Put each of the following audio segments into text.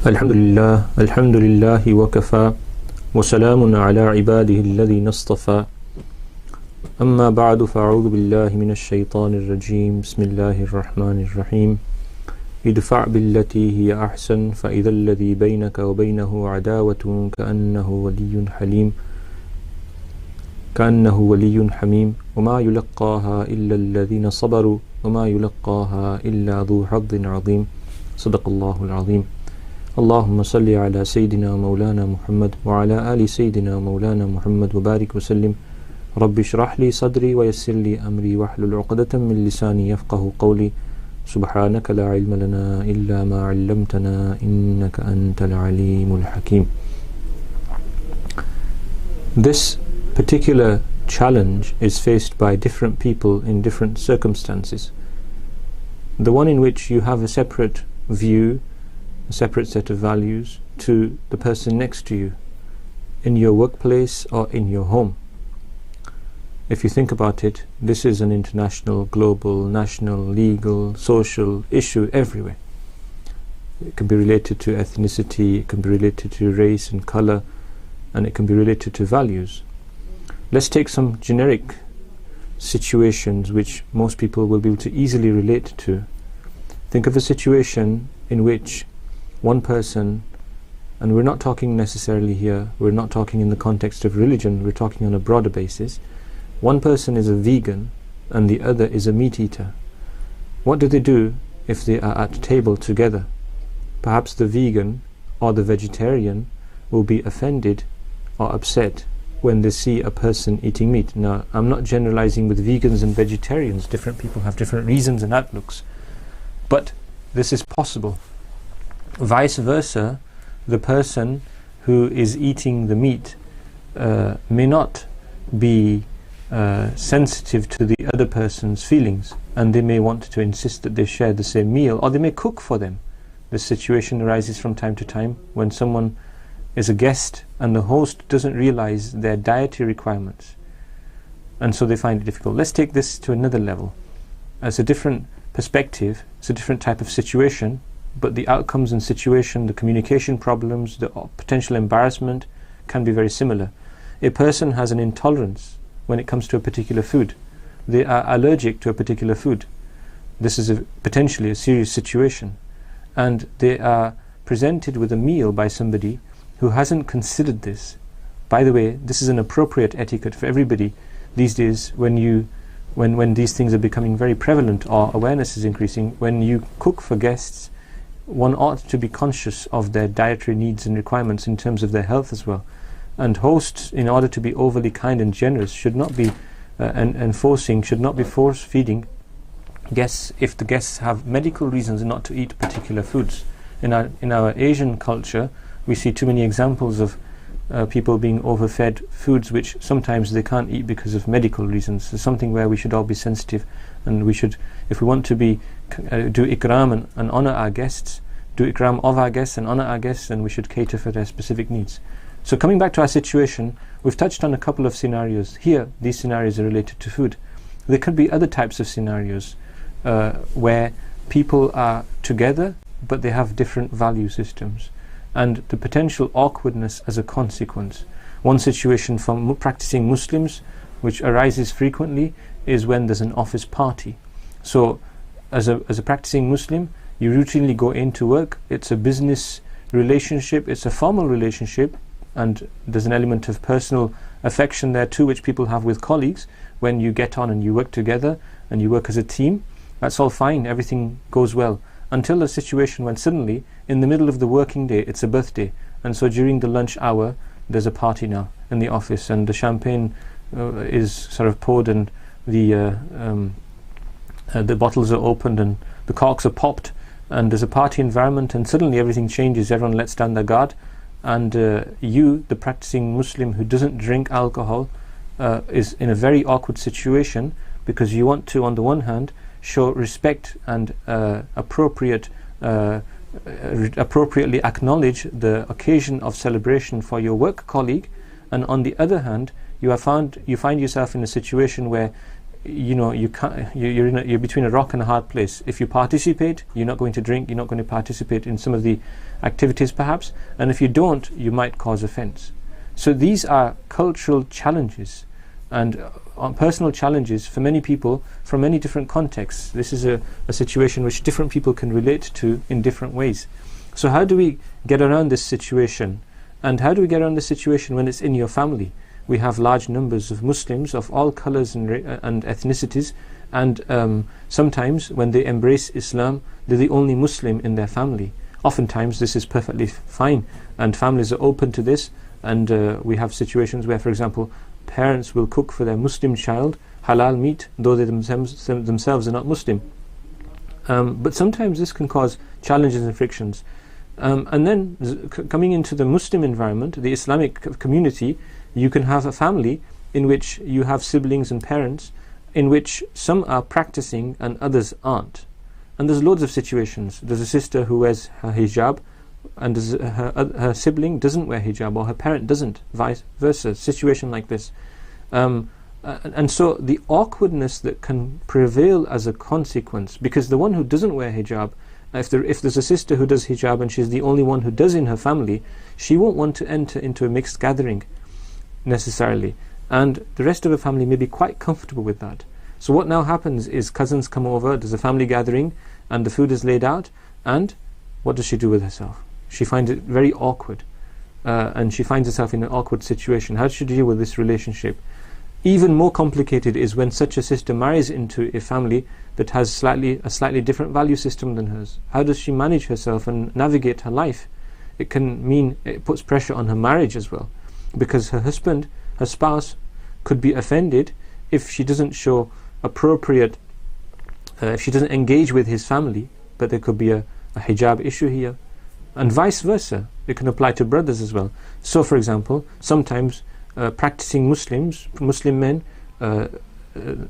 Alhamdulillah wa kafa wa salamun ala ibadihi alladhina istafa amma ba'du fa'udhu billahi minash shaitanir rajim bismillahir rahmanir rahim idfa' billati hiya ahsan fa idha alladhi baynaka wa baynahu adawatun ka'annahu waliyyun hamim wa ma yulaqqaha illa alladhina sabaru wa ma yulaqqaha illa dhu haddin 'azim sadaqallahu al-'azim. اللهم صل على سيدنا مولانا محمد وعلى آل سيدنا مولانا محمد وبارك وسلم. رب اشرح لي صدري ويسر لي أمري واحلل عقدة من لساني يفقه قولي. سبحانك لا علم لنا إلا ما علمتنا إنك أنت العليم الحكيم. This particular challenge is faced by different people in different circumstances. The one in which you have a separate view, a separate set of values to the person next to you in your workplace or in your home. If you think about it, this is an international, global, national, legal, social issue everywhere. It can be related to ethnicity, it can be related to race and color, and it can be related to values. Let's take some generic situations which most people will be able to easily relate to. Think of a situation in which one person, and we're not talking necessarily here, we're not talking in the context of religion, we're talking on a broader basis. One person is a vegan and the other is a meat eater. What do they do if they are at table together? Perhaps the vegan or the vegetarian will be offended or upset when they see a person eating meat. Now, I'm not generalizing with vegans and vegetarians, different people have different reasons and outlooks, but this is possible. Vice versa, the person who is eating the meat may not be sensitive to the other person's feelings, and they may want to insist that they share the same meal, or they may cook for them. This situation arises from time to time when someone is a guest and the host doesn't realize their dietary requirements, and so they find it difficult. Let's take this to another level. As a different perspective, it's a different type of situation, but the outcomes and situation, the communication problems, the potential embarrassment can be very similar. A person has an intolerance when it comes to a particular food. They are allergic to a particular food. This is potentially a serious situation. And they are presented with a meal by somebody who hasn't considered this. By the way, this is an appropriate etiquette for everybody these days when these things are becoming very prevalent or awareness is increasing. When you cook for guests, one ought to be conscious of their dietary needs and requirements in terms of their health as well. And hosts, in order to be overly kind and generous, should not be should not be force-feeding guests if the guests have medical reasons not to eat particular foods. In our Asian culture, we see too many examples of people being overfed foods which sometimes they can't eat because of medical reasons. It's something where we should all be sensitive, and we should, if we want to be do ikram and honor our guests, do ikram of our guests and honor our guests, and we should cater for their specific needs. So coming back to our situation, we've touched on a couple of scenarios. Here, these scenarios are related to food. There could be other types of scenarios where people are together but they have different value systems, and the potential awkwardness as a consequence. One situation for practicing Muslims which arises frequently is when there's an office party. So as a practicing Muslim, you routinely go into work, it's a business relationship, it's a formal relationship, and there's an element of personal affection there too, which people have with colleagues. When you get on and you work together and you work as a team, that's all fine, everything goes well, until a situation when suddenly in the middle of the working day it's a birthday, and so during the lunch hour there's a party now in the office, and the champagne is sort of poured, and the bottles are opened and the corks are popped, and there's a party environment, and suddenly everything changes, everyone lets down their guard, and you, the practicing Muslim who doesn't drink alcohol, is in a very awkward situation, because you want to, on the one hand, show respect and appropriately acknowledge the occasion of celebration for your work colleague, and on the other hand, you find yourself in a situation where you can't, you're between a rock and a hard place. If you participate, you're not going to drink, you're not going to participate in some of the activities perhaps, and if you don't, you might cause offence. So these are cultural challenges and personal challenges for many people from many different contexts. This is a situation which different people can relate to in different ways. So how do we get around this situation? And how do we get around this situation when it's in your family? We have large numbers of Muslims of all colours and ethnicities, and sometimes when they embrace Islam, they're the only Muslim in their family. Oftentimes this is perfectly fine, and families are open to this, and we have situations where, for example, parents will cook for their Muslim child halal meat, though they themselves are not Muslim. But sometimes this can cause challenges and frictions. And then coming into the Muslim environment, the Islamic community, you can have a family in which you have siblings and parents in which some are practicing and others aren't. And there's loads of situations. There's a sister who wears her hijab, and her sibling doesn't wear hijab, or her parent doesn't, vice versa, situation like this. And so the awkwardness that can prevail as a consequence, because the one who doesn't wear hijab, if there's a sister who does hijab and she's the only one who does in her family, she won't want to enter into a mixed gathering necessarily, and the rest of her family may be quite comfortable with that. So what now happens is cousins come over, there's a family gathering, and the food is laid out, and what does she do with herself? She finds it very awkward, and she finds herself in an awkward situation. How does she deal with this relationship? Even more complicated is when such a sister marries into a family that has a slightly different value system than hers. How does she manage herself and navigate her life? It can mean it puts pressure on her marriage as well, because her husband, her spouse, could be offended if she doesn't show appropriate, if she doesn't engage with his family, but there could be a hijab issue here. And vice versa, it can apply to brothers as well. So for example, sometimes practicing Muslim men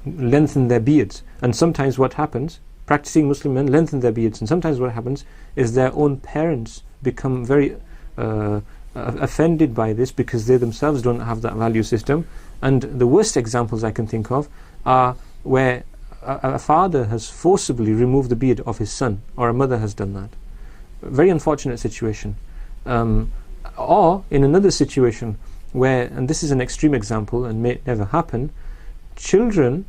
lengthen their beards, and sometimes what happens, practicing Muslim men lengthen their beards, and sometimes what happens is their own parents become very offended by this because they themselves don't have that value system. And the worst examples I can think of are where a father has forcibly removed the beard of his son, or a mother has done that. Very unfortunate situation. Or in another situation where, and this is an extreme example and may never happen, children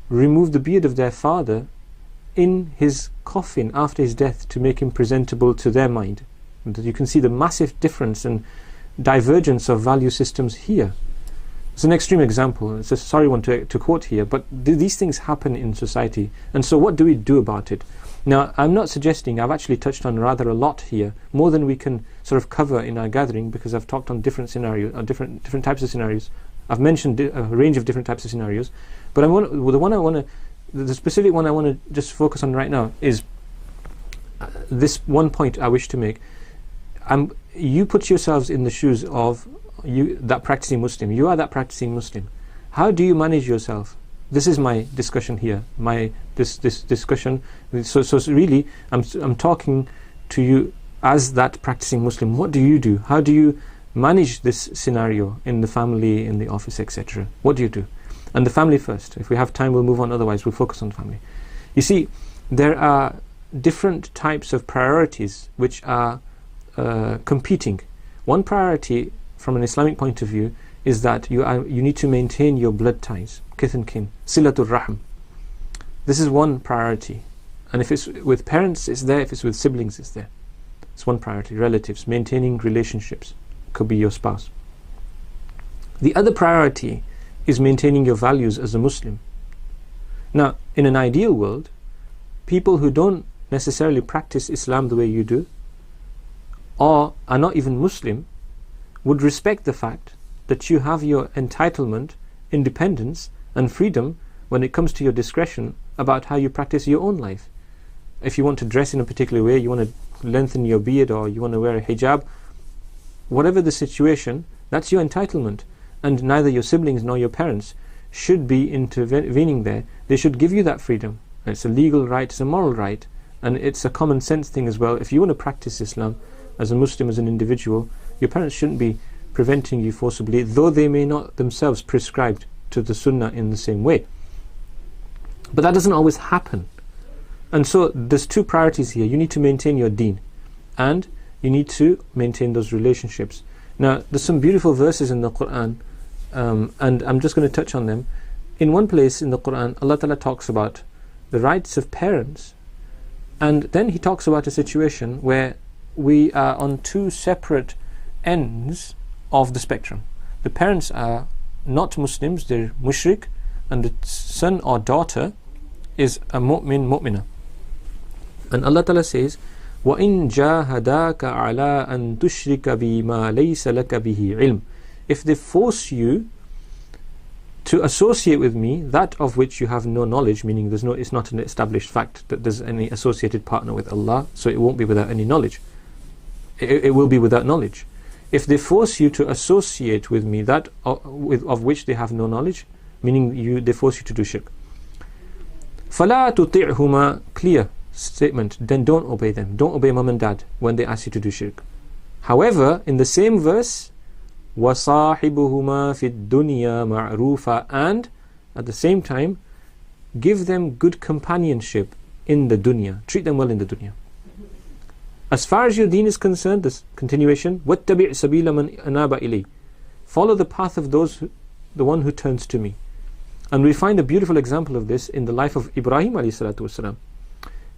remove the beard of their father in his coffin after his death to make him presentable to their mind. And you can see the massive difference and divergence of value systems here. It's an extreme example, it's a sorry one to quote here, but these things happen in society. And so what do we do about it? Now, I'm not suggesting, I've actually touched on rather a lot here, more than we can sort of cover in our gathering, because I've talked on different scenarios, different types of scenarios. I've mentioned a range of different types of scenarios, but the specific one I want to just focus on right now is this one point I wish to make. You put yourselves in the shoes of that practicing Muslim. You are that practicing Muslim. How do you manage yourself? This is my discussion here. This discussion. So really, I'm talking to you as that practicing Muslim. What do you do? How do you manage this scenario in the family, in the office, etc.? What do you do? And the family first. If we have time, we'll move on. Otherwise, we'll focus on family. You see, there are different types of priorities which are competing. One priority from an Islamic point of view is that you need to maintain your blood ties, kith and kin, silatul rahm. This is one priority, and if it's with parents, it's there. If it's with siblings, it's there. It's one priority. Relatives, maintaining relationships, could be your spouse. The other priority is maintaining your values as a Muslim. Now, in an ideal world, people who don't necessarily practice Islam the way you do, or are not even Muslim, would respect the fact that you have your entitlement, independence and freedom when it comes to your discretion about how you practice your own life. If you want to dress in a particular way, you want to lengthen your beard, or you want to wear a hijab, whatever the situation, that's your entitlement, and neither your siblings nor your parents should be intervening there. They should give you that freedom. It's a legal right, it's a moral right, and it's a common sense thing as well. If you want to practice Islam as a Muslim, as an individual, your parents shouldn't be preventing you forcibly, though they may not themselves prescribe to the Sunnah in the same way. But that doesn't always happen. And so there's two priorities here. You need to maintain your deen, and you need to maintain those relationships. Now, there's some beautiful verses in the Quran, and I'm just going to touch on them. In one place in the Quran, Allah Ta'ala talks about the rights of parents, and then He talks about a situation where we are on two separate ends of the spectrum. The parents are not Muslims, they're mushrik, and the son or daughter is a mu'min, mu'mina. And Allah Ta'ala says, وَإِن جَاهَدَاكَ عَلَىٰ أَن تُشْرِكَ بِمَا لَيْسَ لَكَ بِهِ عِلْمٍ. If they force you to associate with me that of which you have no knowledge, meaning it's not an established fact that there's any associated partner with Allah, so it won't be without any knowledge. It will be without knowledge. If they force you to associate with me that of which they have no knowledge, meaning they force you to do shirk. فَلَا تُطِعْهُمَا, clear statement, then don't obey them. Don't obey mom and dad when they ask you to do shirk. However, in the same verse, وَصَاحِبُهُمَا فِي الدُّنْيَا مَعْرُوفًا, and at the same time, give them good companionship in the dunya. Treat them well in the dunya. As far as your deen is concerned, this continuation, وَاتَّبِعْ سَبِيلَ مَنْ أَنَابَ إِلَيْهِ, follow the path of the one who turns to me. And we find a beautiful example of this in the life of Ibrahim alayhi salatu wasalam.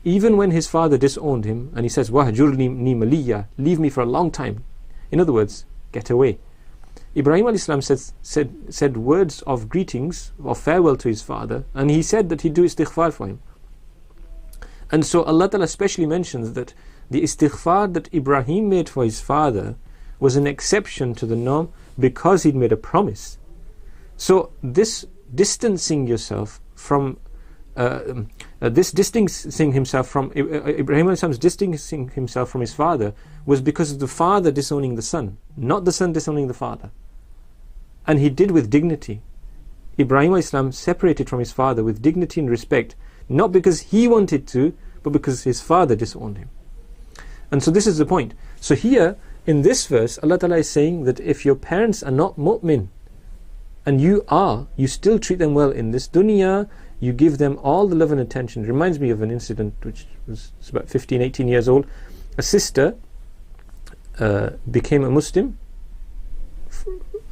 Even when his father disowned him, and he says, وَهْجُرْنِي مَلِيًّا, leave me for a long time. In other words, get away. Ibrahim alayhi salam said words of greetings, of farewell to his father, and he said that he'd do istighfar for him. And so Allah Ta'ala especially mentions that the istighfar that Ibrahim made for his father was an exception to the norm because he'd made a promise. So this distancing yourself from distancing himself from Ibrahim alayhi distancing himself from his father was because of the father disowning the son, not the son disowning the father. And he did with dignity. Ibrahim alayhi separated from his father with dignity and respect, not because he wanted to, but because his father disowned him. And so this is the point. So here in this verse, Allah Ta'ala is saying that if your parents are not mu'min, and you still treat them well in this dunya, you give them all the love and attention. It reminds me of an incident which was about 15, 18 years old. A sister became a Muslim,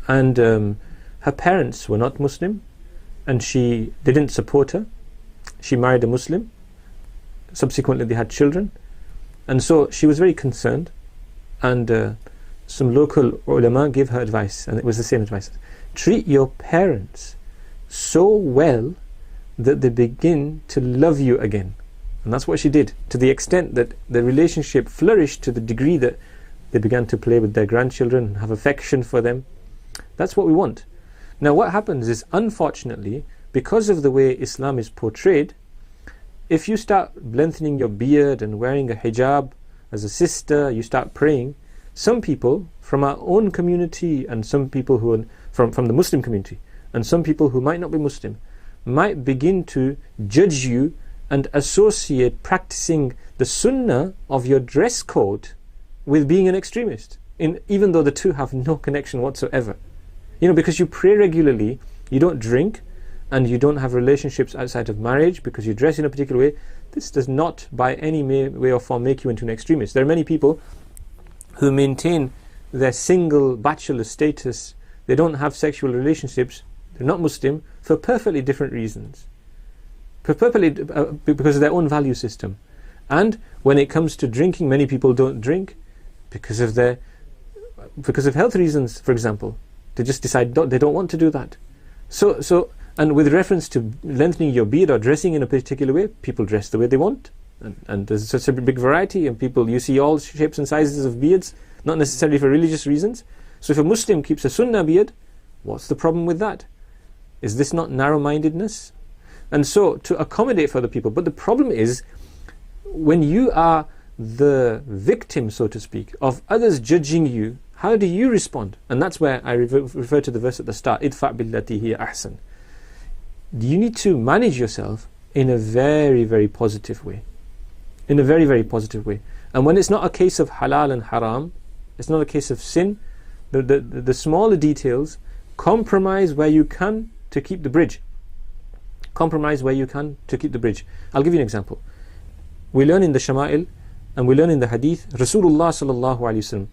and her parents were not Muslim, and they didn't support her. She married a Muslim. Subsequently they had children, and so she was very concerned, and some local ulama gave her advice, and it was the same advice. Treat your parents so well that they begin to love you again. And that's what she did, to the extent that the relationship flourished to the degree that they began to play with their grandchildren and have affection for them. That's what we want. Now what happens is, unfortunately, because of the way Islam is portrayed, if you start lengthening your beard and wearing a hijab as a sister, you start praying, some people from our own community, and some people who are from the Muslim community, and some people who might not be Muslim, might begin to judge you and associate practicing the sunnah of your dress code with being an extremist, even though the two have no connection whatsoever. Because you pray regularly, you don't drink, and you don't have relationships outside of marriage because you dress in a particular way. This does not by any way or form make you into an extremist. There are many people who maintain their single bachelor status. They don't have sexual relationships, they're not Muslim, for perfectly different reasons, because of their own value system. And when it comes to drinking, many people don't drink because of health reasons, for example. They just decide they don't want to do that. So and with reference to lengthening your beard or dressing in a particular way, people dress the way they want, and there's such a big variety, and you see all shapes and sizes of beards, not necessarily for religious reasons. So if a Muslim keeps a sunnah beard, what's the problem with that? Is this not narrow-mindedness? And so to accommodate for other people. But the problem is, when you are the victim, so to speak, of others judging you, how do you respond? And that's where I refer to the verse at the start, idfa' billati hiya ahsan. You need to manage yourself in a very, very positive way. In a very, very positive way. And when it's not a case of halal and haram, it's not a case of sin, the smaller details, compromise where you can to keep the bridge. Compromise where you can to keep the bridge. I'll give you an example. We learn in the Shama'il and we learn in the Hadith, Rasulullah sallallahu alayhi wasallam,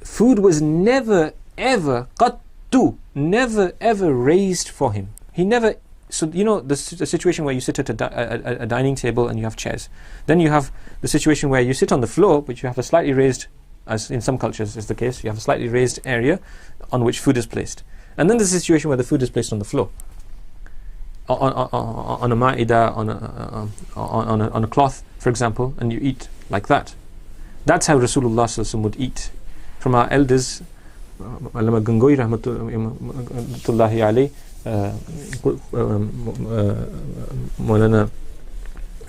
food was never ever qattu, never ever raised for him. He never. So you know the situation where you sit at a dining table and you have chairs. Then you have the situation where you sit on the floor, but you have a slightly raised, as in some cultures is the case, you have a slightly raised area on which food is placed. And then there's a situation where the food is placed on the floor, on a ma'idah, on a cloth, for example, and you eat like that. That's how Rasulullah sallallahu alaihi wasallam would eat. From our elders, Maulana Gangohi rahmatullahi alayhi, Maulana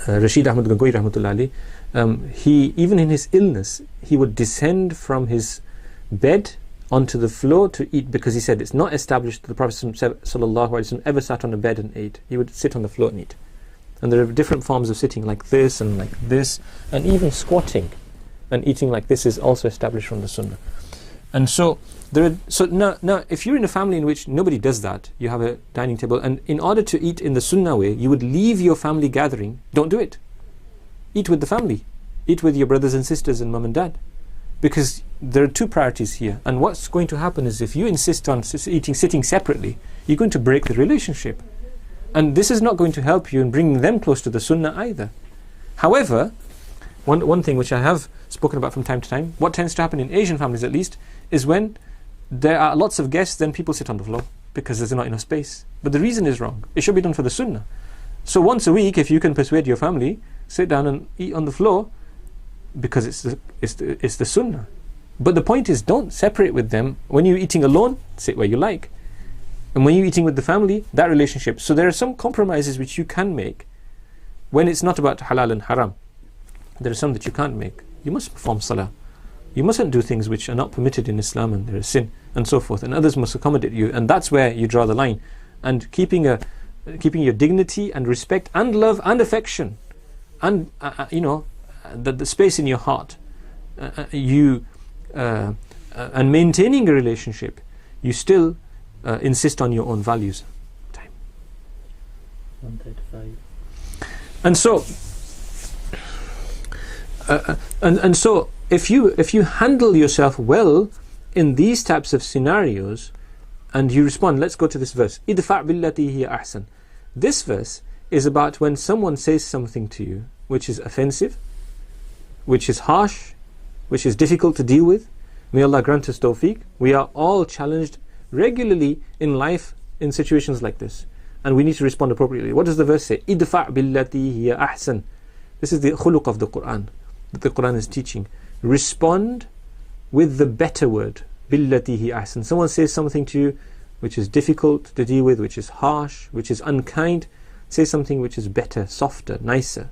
Rashid Ahmad Gangohi rahmatullahi alayhi, he, even in his illness, he would descend from his bed onto the floor to eat, because he said it's not established that the Prophet sallallahu alaihi wasallam ever sat on a bed and ate. He would sit on the floor and eat. And there are different forms of sitting, like this and like this, and even squatting and eating like this is also established from the Sunnah. And so now if you're in a family in which nobody does that, you have a dining table, and in order to eat in the Sunnah way, you would leave your family gathering. Don't do it. Eat with the family. Eat with your brothers and sisters and mum and dad. Because there are two priorities here, and what's going to happen is if you insist on sitting separately, you're going to break the relationship, and this is not going to help you in bringing them close to the Sunnah either. However, one thing which I have spoken about from time to time, what tends to happen in Asian families at least, is when there are lots of guests, then people sit on the floor because there's not enough space. But the reason is wrong. It should be done for the Sunnah. So once a week, if you can persuade your family, sit down and eat on the floor, because it's the Sunnah. But the point is, don't separate with them. When you're eating alone, sit where you like. And when you're eating with the family, that relationship. So there are some compromises which you can make when it's not about halal and haram. There are some that you can't make. You must perform salah. You mustn't do things which are not permitted in Islam and there is sin and so forth. And others must accommodate you. And that's where you draw the line. And keeping your dignity and respect and love and affection and the space in your heart, and maintaining a relationship, you still insist on your own values. Time. 1:35. And so, and so, if you handle yourself well in these types of scenarios, and you respond, let's go to this verse. Idfa' billati hiya ahsan. This verse is about when someone says something to you which is offensive, which is harsh, which is difficult to deal with. May Allah grant us tawfiq. We are all challenged regularly in life in situations like this, and we need to respond appropriately. What does the verse say? Idfa' billati hiya ahsan. This is the khuluq of the Quran, that the Quran is teaching. Respond with the better word. Billati hiya ahsan. Someone says something to you which is difficult to deal with, which is harsh, which is unkind. Say something which is better, softer, nicer.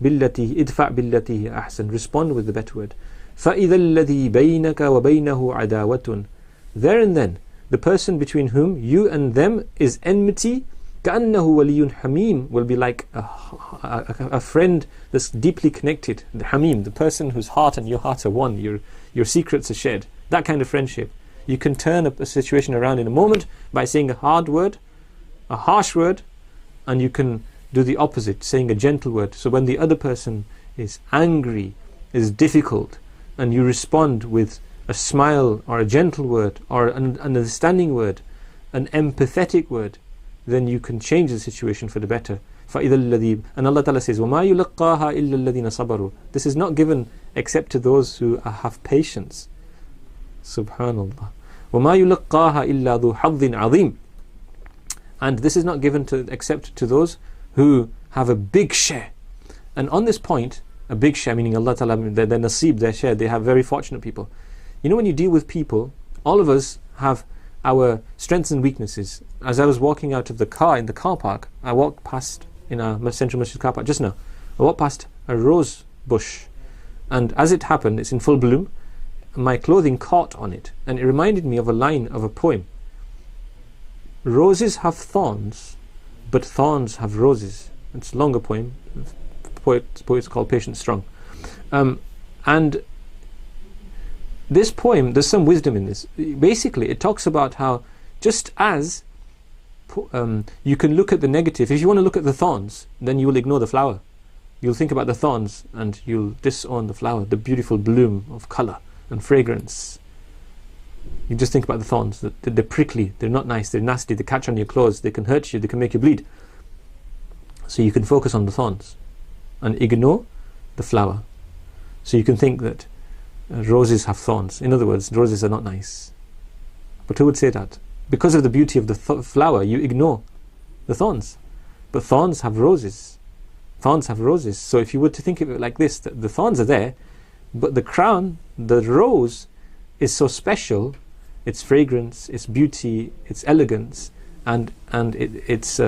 Billati, idfa' billati hiya ahsan. Respond with the better word. فَإِذَا الَّذِي بَيْنَكَ وَبَيْنَهُ عَدَاوَةٌ. There and then, the person between whom you and them is enmity, كَأَنَّهُ وَلِيٌّ حَمِيمٌ, will be like a friend that's deeply connected. The Hamim, the person whose heart and your heart are one, your secrets are shared. That kind of friendship. You can turn a situation around in a moment by saying a hard word, a harsh word, and you can do the opposite, saying a gentle word. So when the other person is angry, is difficult, and you respond with a smile or a gentle word or an understanding word, an empathetic word, then you can change the situation for the better. And Allah Ta'ala says, وَمَا يُلَقَّاهَا إِلَّا الَّذِينَ صَبَرُوا. This is not given except to those who have patience. Subhanallah. وَمَا يُلَقَّاهَا إِلَّا ذُو حَظٍّ عَظِيمٍ. And this is not given except to those who have a big share. And on this point, a big share, meaning Allah Ta'ala, their nasib, their share, they have very fortunate people. You know, when you deal with people, all of us have our strengths and weaknesses. As I was walking out of the car in the car park, I walked past, in our central masjid car park just now, I walked past a rose bush, and as it happened, it's in full bloom, my clothing caught on it, and it reminded me of a line of a poem. Roses have thorns, but thorns have roses. It's a longer poem. Poet's called Patience Strong. And this poem, there's some wisdom in this. Basically, it talks about how just as you can look at the negative. If you want to look at the thorns, then you will ignore the flower. You'll think about the thorns and you'll disown the flower, the beautiful bloom of color and fragrance. You just think about the thorns. They're prickly, they're not nice, they're nasty, they catch on your clothes, they can hurt you, they can make you bleed. So you can focus on the thorns and ignore the flower. So you can think that roses have thorns. In other words, roses are not nice. But who would say that? Because of the beauty of the flower, you ignore the thorns. But thorns have roses. Thorns have roses. So if you were to think of it like this, the thorns are there, but the crown, the rose, is so special, its fragrance, its beauty, its elegance, and its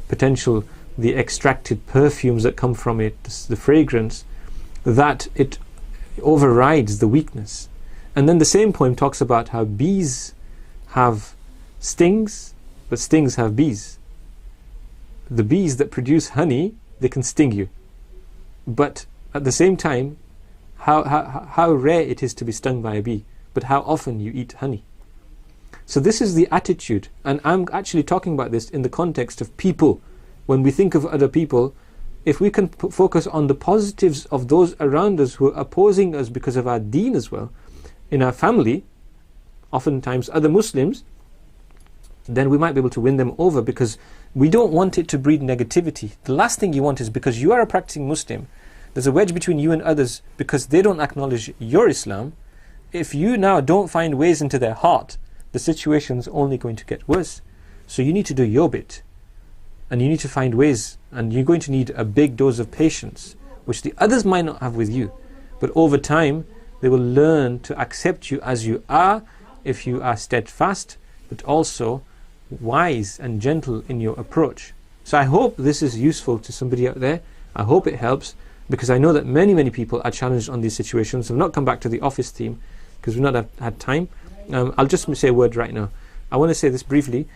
potential, the extracted perfumes that come from it, the fragrance, that it overrides the weakness. And then the same poem talks about how bees have stings, but stings have bees. The bees that produce honey, they can sting you. But at the same time, how rare it is to be stung by a bee, but how often you eat honey. So this is the attitude, and I'm actually talking about this in the context of people. When we think of other people, if we can focus on the positives of those around us who are opposing us because of our deen as well, in our family, oftentimes other Muslims, then we might be able to win them over, because we don't want it to breed negativity. The last thing you want is, because you are a practicing Muslim, there's a wedge between you and others because they don't acknowledge your Islam. If you now don't find ways into their heart, the situation's only going to get worse. So you need to do your bit, and you need to find ways, and you're going to need a big dose of patience, which the others might not have with you. But over time, they will learn to accept you as you are, if you are steadfast, but also wise and gentle in your approach. So I hope this is useful to somebody out there. I hope it helps, because I know that many people are challenged on these situations. I've not come back to the office theme because we've not had time. I'll just say a word right now. I want to say this briefly.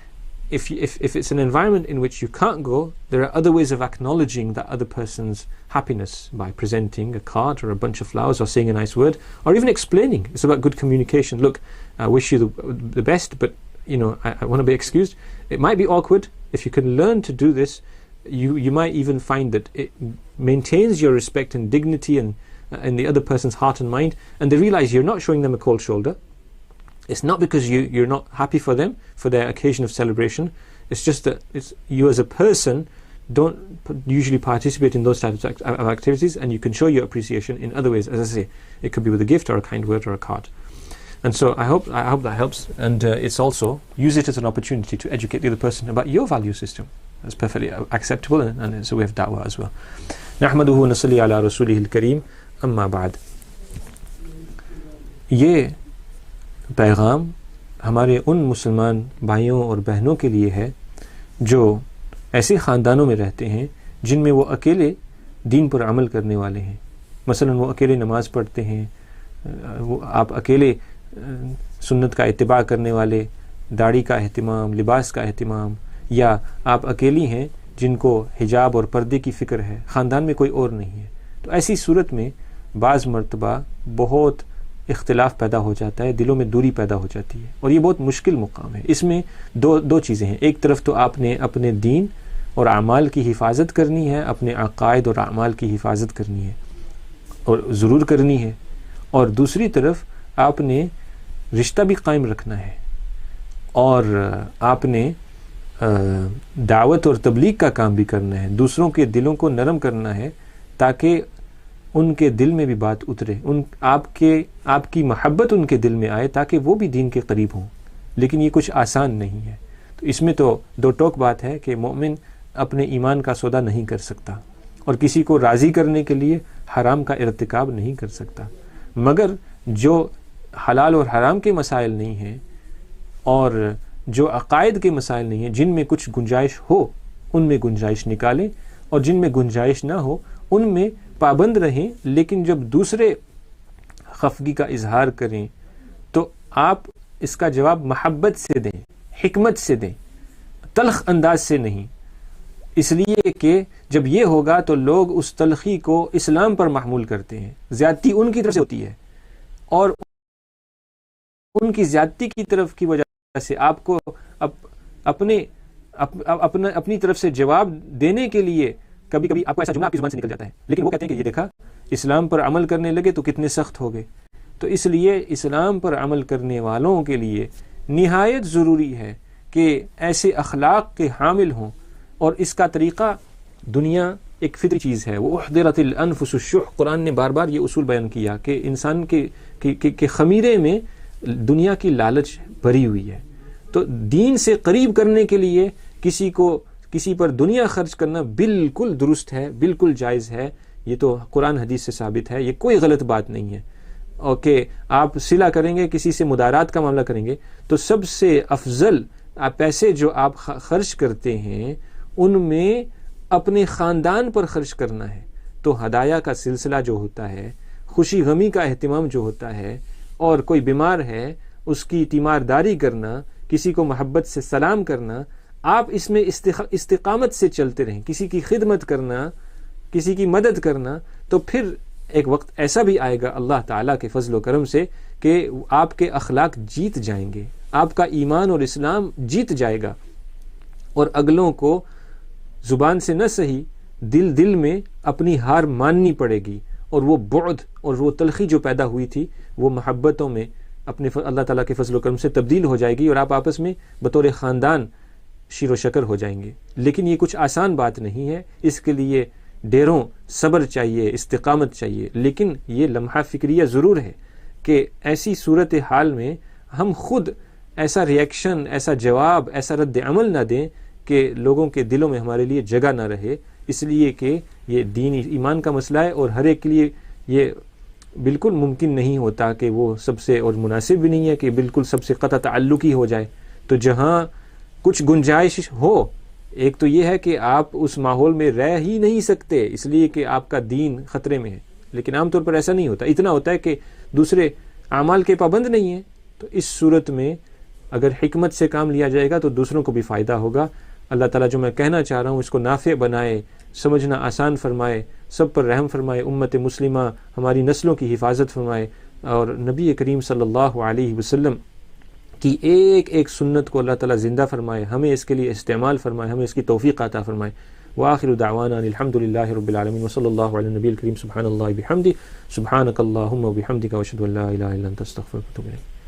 If it's an environment in which you can't go, there are other ways of acknowledging that other person's happiness, by presenting a card or a bunch of flowers or saying a nice word, or even explaining. It's about good communication. Look, I wish you the best, but I want to be excused. It might be awkward. If you can learn to do this, you might even find that it maintains your respect and dignity and in the other person's heart and mind, and they realize you're not showing them a cold shoulder. It's not because you're not happy for them, for their occasion of celebration. It's just that you as a person don't usually participate in those types of activities, and you can show your appreciation in other ways. As I say, it could be with a gift or a kind word or a card. And so I hope that helps, and it's also, use it as an opportunity to educate the other person about your value system. That's perfectly acceptable, and it's a way of da'wah as well. نحمده ونصلي على رسوله الكريم أما بعد. ये पैगाम हमारे उन मुसलमान भाइयों और बहनों के लिए है जो ऐसे ख़ानदानों में रहते हैं जिनमें वो अकेले दीन पर अमल करने वाले हैं. मसलन वो अकेले नमाज पढ़ते हैं, वो आप अकेले सुन्नत का इत्तिबा करने वाले, दाढ़ी का एहतिमाम, लिबास का एहतिमाम, या आप अकेली हैं जिनको हिजाब और पर्दे की फ़िक्र है, ख़ानदान में कोई और नहीं है. तो ऐसी सूरत में बाज़ मरतबा बहुत इख्तिलाफ पैदा हो जाता है, दिलों में दूरी पैदा हो जाती है, और ये बहुत मुश्किल मुकाम है. इसमें दो चीज़ें हैं. एक तरफ तो आपने अपने दीन और आमाल की हिफाजत करनी है, अपने अक़ायद और आमाल की हिफाजत करनी है और ज़रूर करनी है, और दूसरी तरफ आपने रिश्ता भी कायम रखना है, और आपने दावत और तबलीग का काम भी करना है. दूसरों के दिलों को नरम करना है ताकि उनके दिल में भी बात उतरे, आपकी मोहब्बत उनके दिल में आए, ताकि वो भी दीन के करीब हों. लेकिन ये कुछ आसान नहीं है. तो इसमें तो दो टोक बात है कि मोमिन अपने ईमान का सौदा नहीं कर सकता, और किसी को राज़ी करने के लिए हराम का इर्तिकाब नहीं कर सकता. मगर जो हलाल और हराम के मसाइल नहीं हैं, और जो अक़ायद के मसाइल नहीं हैं, जिनमें कुछ गुंजाइश हो उनमें गुंजाइश निकालें, और जिनमें गुंजाइश ना हो उनमें पाबंद रहें. लेकिन जब दूसरे खफगी का इजहार करें तो आप इसका जवाब महब्बत से दें, हिकमत से दें, तल्ख अंदाज से नहीं. इसलिए कि जब ये होगा तो लोग उस तलखी को इस्लाम पर महमूल करते हैं. ज़्यादती उनकी तरफ से होती है, और उनकी ज़्यादती की तरफ की वजह से आपको अपने اپنی طرف سے جواب دینے کے لیے کبھی کبھی آپ کو ایسا جملہ آپ کی زبان سے نکل جاتا ہے، لیکن وہ کہتے ہیں کہ یہ دیکھا اسلام پر عمل کرنے لگے تو کتنے سخت ہو گئے. تو اس لیے اسلام پر عمل کرنے والوں کے لیے نہایت ضروری ہے کہ ایسے اخلاق کے حامل ہوں. اور اس کا طریقہ، دنیا ایک فطری چیز ہے، وہ احضرت الانفس الشح، قرآن نے بار بار یہ اصول بیان کیا کہ انسان کے خمیرے میں دنیا کی لالچ بھری ہوئی ہے. تو دین سے قریب کرنے کے لیے کسی پر دنیا خرچ کرنا بالکل درست ہے، بالکل جائز ہے. یہ تو قرآن حدیث سے ثابت ہے، یہ کوئی غلط بات نہیں ہے. اور کہ آپ صلہ کریں گے، کسی سے مدارات کا معاملہ کریں گے، تو سب سے افضل پیسے جو آپ خرچ کرتے ہیں ان میں اپنے خاندان پر خرچ کرنا ہے. تو ہدایہ کا سلسلہ جو ہوتا ہے، خوشی غمی کا اہتمام جو ہوتا ہے، اور کوئی بیمار ہے اس کی تیمارداری کرنا، کسی کو محبت سے سلام کرنا، آپ اس میں استقامت سے چلتے رہیں، کسی کی خدمت کرنا، کسی کی مدد کرنا. تو پھر ایک وقت ایسا بھی آئے گا اللہ تعالیٰ کے فضل و کرم سے کہ آپ کے اخلاق جیت جائیں گے، آپ کا ایمان اور اسلام جیت جائے گا، اور اگلوں کو زبان سے نہ صحیح دل میں اپنی ہار ماننی پڑے گی. اور وہ بعد اور وہ تلخی جو پیدا ہوئی تھی وہ محبتوں میں اپنے اللہ تعالیٰ کے فضل و کرم سے تبدیل ہو جائے گی، اور آپ آپس میں بطور خاندان شیر و شکر ہو جائیں گے. لیکن یہ کچھ آسان بات نہیں ہے، اس کے لیے ڈیروں صبر چاہیے، استقامت چاہیے. لیکن یہ لمحہ فکریہ ضرور ہے کہ ایسی صورت حال میں ہم خود ایسا ریئیکشن، ایسا جواب، ایسا رد عمل نہ دیں کہ لوگوں کے دلوں میں ہمارے لیے جگہ نہ رہے. اس لیے کہ یہ دین ایمان کا مسئلہ ہے، اور ہر ایک کے لیے یہ بالکل ممکن نہیں ہوتا کہ وہ سب سے، اور مناسب بھی نہیں ہے کہ بالکل سب سے قطع تعلق ہی ہو جائے. تو جہاں کچھ گنجائش ہو، ایک تو یہ ہے کہ آپ اس ماحول میں رہ ہی نہیں سکتے اس لیے کہ آپ کا دین خطرے میں ہے. لیکن عام طور پر ایسا نہیں ہوتا، اتنا ہوتا ہے کہ دوسرے اعمال کے پابند نہیں ہیں. تو اس صورت میں اگر حکمت سے کام لیا جائے گا تو دوسروں کو بھی فائدہ ہوگا. اللہ تعالیٰ جو میں کہنا چاہ رہا ہوں اس کو نافع بنائے، سمجھنا آسان فرمائے، سب پر رحم فرمائے، امت مسلمہ ہماری نسلوں کی حفاظت فرمائے، اور نبی کریم صلی اللہ علیہ وسلم کی ایک ایک سنت کو اللہ تعالیٰ زندہ فرمائے، ہمیں اس کے لیے استعمال فرمائے، ہمیں اس کی توفیق عطا فرمائے. وآخر دعوانا الحمد للہ رب العالمین وصلی اللہ علی النبی الکریم سبحان اللہ بحمدہ سبحانک اللہم وبحمدک واشہد ان لا الہ الا انت استغفرک واتوب الیک.